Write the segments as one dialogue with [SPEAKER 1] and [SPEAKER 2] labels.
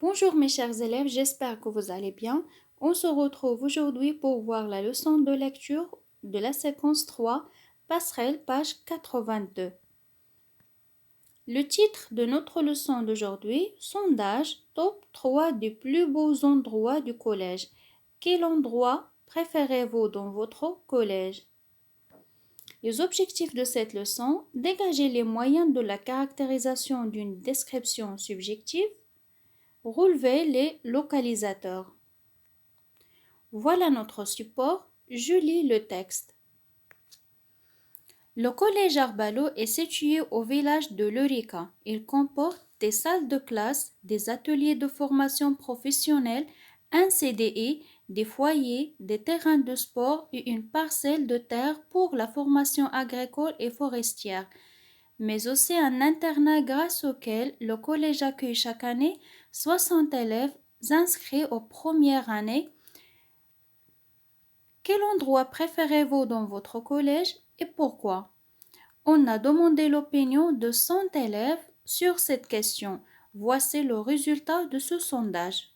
[SPEAKER 1] Bonjour mes chers élèves, j'espère que vous allez bien. On se retrouve aujourd'hui pour voir la leçon de lecture de la séquence 3, passerelle, page 82. Le titre de notre leçon d'aujourd'hui, sondage top 3 des plus beaux endroits du collège. Quel endroit préférez-vous dans votre collège? Les objectifs de cette leçon, dégager les moyens de la caractérisation d'une description subjective, relever les localisateurs. Voilà notre support. Je lis le texte. Le collège Arbalo est situé au village de Lerica. Il comporte des salles de classe, des ateliers de formation professionnelle, un CDI, des foyers, des terrains de sport et une parcelle de terre pour la formation agricole et forestière, mais aussi un internat grâce auquel le collège accueille chaque année 60 élèves inscrits aux premières années. Quel endroit préférez-vous dans votre collège et pourquoi? On a demandé l'opinion de 100 élèves sur cette question. Voici le résultat de ce sondage.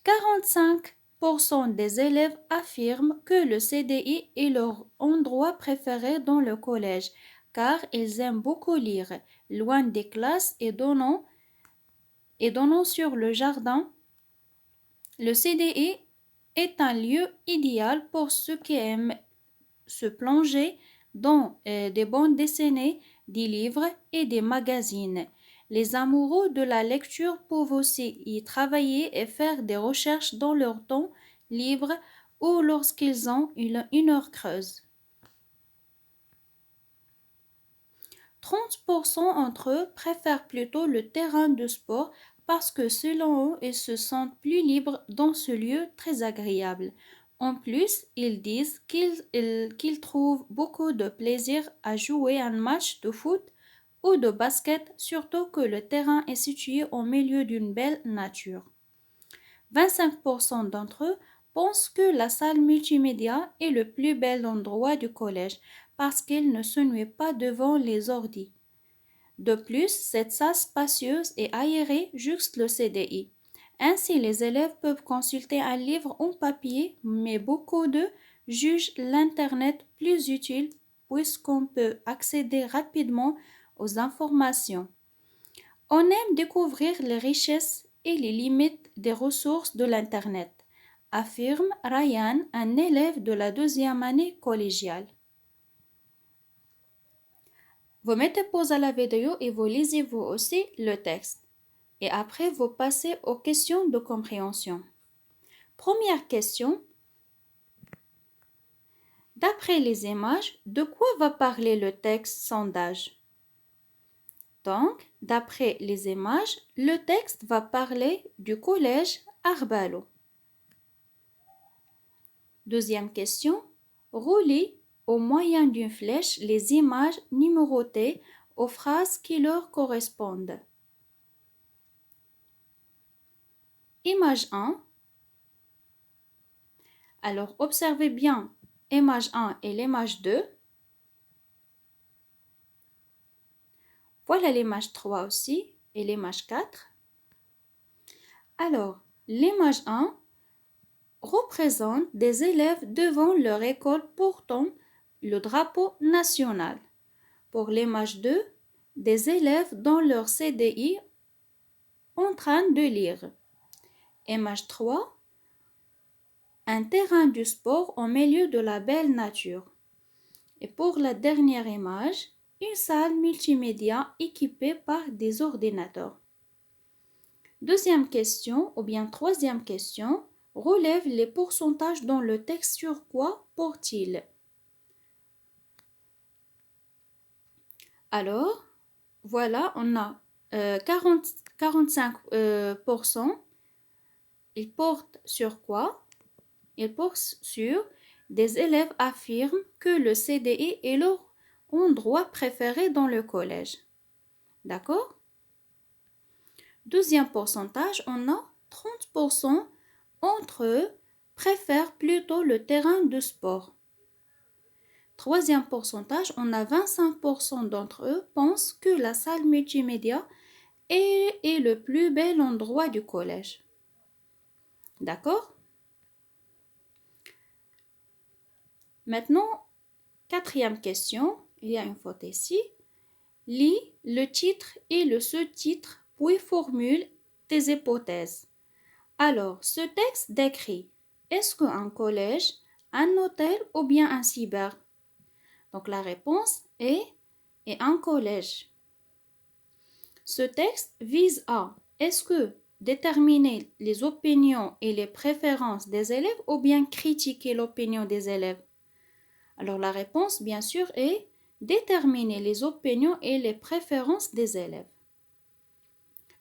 [SPEAKER 1] 45% des élèves affirment que le CDI est leur endroit préféré dans le collège, car ils aiment beaucoup lire, loin des classes et donnant sur le jardin. Le CDI est un lieu idéal pour ceux qui aiment se plonger dans des bandes dessinées, des livres et des magazines. Les amoureux de la lecture peuvent aussi y travailler et faire des recherches dans leur temps libre ou lorsqu'ils ont une heure creuse. 30% d'entre eux préfèrent plutôt le terrain de sport parce que selon eux, ils se sentent plus libres dans ce lieu très agréable. En plus, ils disent qu'ils trouvent beaucoup de plaisir à jouer un match de foot ou de basket, surtout que le terrain est situé au milieu d'une belle nature. 25% d'entre eux pensent que la salle multimédia est le plus bel endroit du collège parce qu'ils ne s'ennuient pas devant les ordis. De plus, cette salle spacieuse et aérée jouxte le CDI. Ainsi, les élèves peuvent consulter un livre en papier, mais beaucoup d'eux jugent l'Internet plus utile puisqu'on peut accéder rapidement aux informations. On aime découvrir les richesses et les limites des ressources de l'Internet, affirme Ryan, un élève de la 2e année collégiale. Vous mettez pause à la vidéo et vous lisez vous aussi le texte. Et après, vous passez aux questions de compréhension. Première question. D'après les images, de quoi va parler le texte sondage? Donc, d'après les images, le texte va parler du collège Arbalo. Deuxième question. Relie au moyen d'une flèche les images numérotées aux phrases qui leur correspondent. Image 1. Alors, observez bien l'image 1 et l'image 2. Voilà l'image 3 aussi et l'image 4. Alors, l'image 1 représente des élèves devant leur école portant le drapeau national. Pour l'image 2, des élèves dans leur CDI en train de lire. Image 3, un terrain de sport au milieu de la belle nature. Et pour la dernière image, une salle multimédia équipée par des ordinateurs. Deuxième question, ou bien troisième question, relève les pourcentages dans le texte sur quoi portent-ils? Alors, voilà, on a 45%. Ils portent sur quoi? Ils portent sur des élèves affirment que le CDI est leur endroit préféré dans le collège. D'accord? Deuxième pourcentage, on a 30% entre eux préfèrent plutôt le terrain de sport. Troisième pourcentage, on a 25% d'entre eux pensent que la salle multimédia est le plus bel endroit du collège. D'accord? Maintenant, quatrième question, il y a une faute ici. Lis le titre et le sous-titre, puis formule tes hypothèses. Alors, ce texte décrit, est-ce qu'un collège, un hôtel ou bien un cyber? Donc la réponse est un collège. Ce texte vise à, est-ce que déterminer les opinions et les préférences des élèves ou bien critiquer l'opinion des élèves? Alors la réponse, bien sûr, est déterminer les opinions et les préférences des élèves.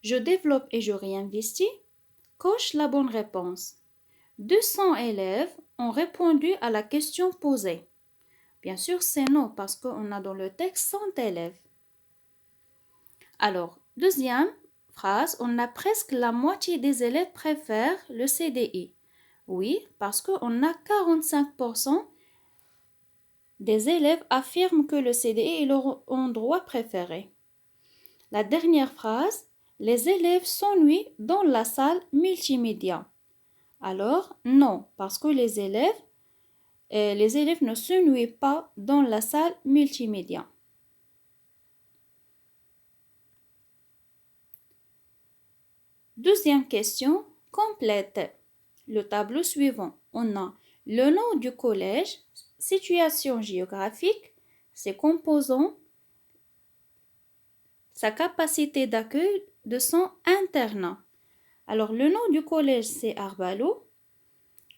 [SPEAKER 1] Je développe et je réinvestis. Coche la bonne réponse. 200 élèves ont répondu à la question posée. Bien sûr, c'est non parce qu'on a dans le texte 100 élèves. Alors, deuxième phrase, on a presque la moitié des élèves préfèrent le CDI. Oui, parce qu'on a 45% des élèves affirment que le CDI est leur endroit préféré. La dernière phrase, les élèves s'ennuient dans la salle multimédia. Alors, non, parce que les élèves ne s'ennuient pas dans la salle multimédia. Deuxième question, complète le tableau suivant. On a le nom du collège, situation géographique, ses composants, sa capacité d'accueil de son internat. Alors, le nom du collège, c'est Arbalo.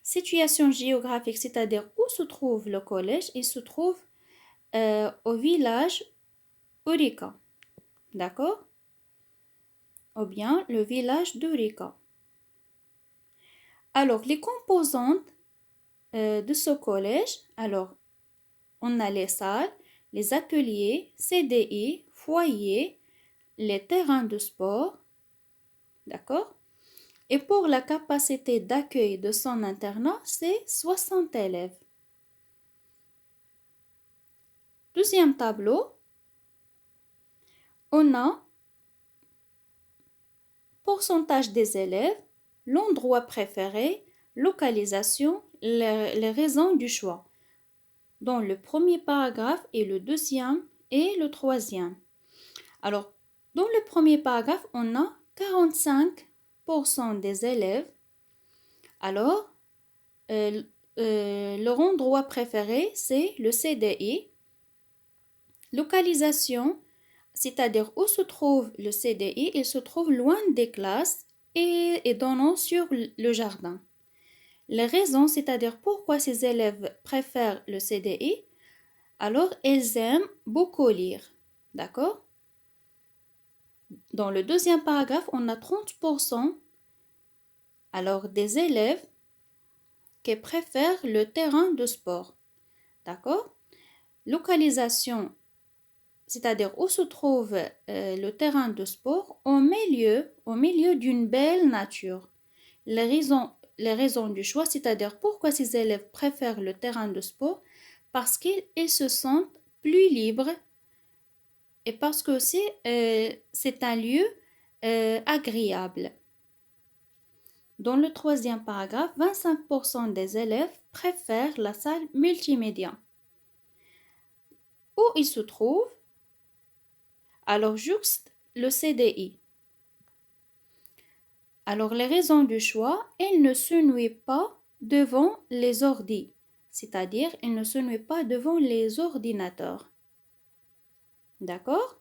[SPEAKER 1] Situation géographique, c'est-à-dire où se trouve le collège, il se trouve au village Urica. D'accord? Ou bien le village d'Urica. Alors, les composantes de ce collège, alors, on a les salles, les ateliers, CDI, foyers, les terrains de sport. D'accord? Et pour la capacité d'accueil de son internat, c'est 60 élèves. Deuxième tableau, on a pourcentage des élèves, l'endroit préféré, localisation, les raisons du choix. Dans le premier paragraphe et le deuxième et le troisième. Alors, dans le premier paragraphe, on a 45% des élèves. Alors, leur endroit préféré, c'est le CDI. Localisation, c'est-à-dire où se trouve le CDI, il se trouve loin des classes et donnant sur le jardin. Les raisons, c'est-à-dire pourquoi ces élèves préfèrent le CDI, alors ils aiment beaucoup lire. D'accord? Dans le deuxième paragraphe, on a 30% alors des élèves qui préfèrent le terrain de sport. D'accord? Localisation, c'est-à-dire où se trouve le terrain de sport au milieu d'une belle nature. Les raisons du choix, c'est-à-dire pourquoi ces élèves préfèrent le terrain de sport, parce qu'ils se sentent plus libres et parce que c'est un lieu agréable. Dans le troisième paragraphe, 25% des élèves préfèrent la salle multimédia. Où il se trouve? Alors, juste le CDI. Alors, les raisons du choix, ils ne s'ennuient pas devant les ordis, c'est-à-dire ils ne s'ennuient pas devant les ordinateurs. D'accord?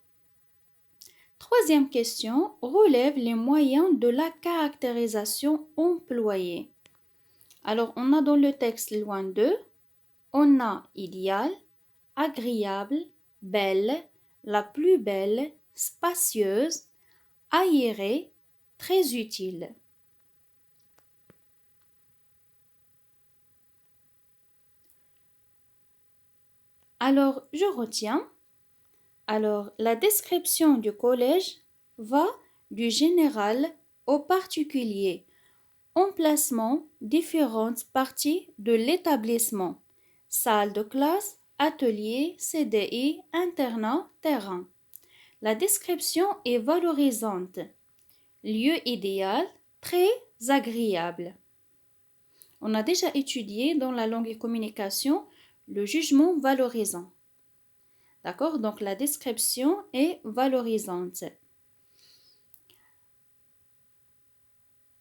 [SPEAKER 1] Troisième question, relève les moyens de la caractérisation employée. Alors, on a dans le texte loin d'eux, on a idéal, agréable, belle, la plus belle, spacieuse, aérée, très utile. Alors, je retiens. Alors, la description du collège va du général au particulier. Emplacement, différentes parties de l'établissement. Salle de classe, atelier, CDI, internat, terrain. La description est valorisante. Lieu idéal, très agréable. On a déjà étudié dans la langue et communication le jugement valorisant. D'accord? Donc la description est valorisante.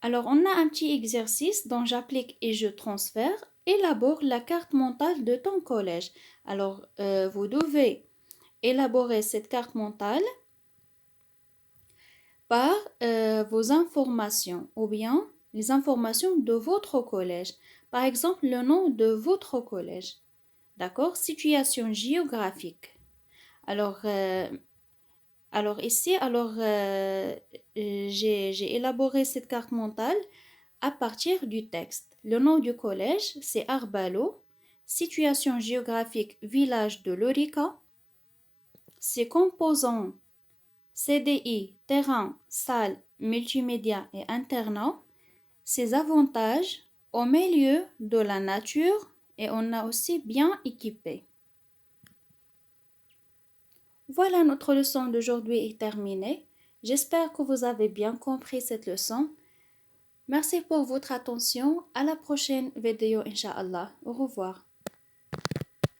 [SPEAKER 1] Alors on a un petit exercice dont j'applique et je transfère. Élabore la carte mentale de ton collège. Alors vous devez élaborer cette carte mentale par vos informations ou bien les informations de votre collège. Par exemple, le nom de votre collège. D'accord? Situation géographique. Alors, ici, j'ai élaboré cette carte mentale à partir du texte. Le nom du collège, c'est Arbalo. Situation géographique, village de Lorica. Ses composants CDI, terrain, salle, multimédia et internat. Ses avantages au milieu de la nature et on a aussi bien équipé. Voilà, notre leçon d'aujourd'hui est terminée. J'espère que vous avez bien compris cette leçon. Merci pour votre attention. À la prochaine vidéo, Inch'Allah. Au revoir.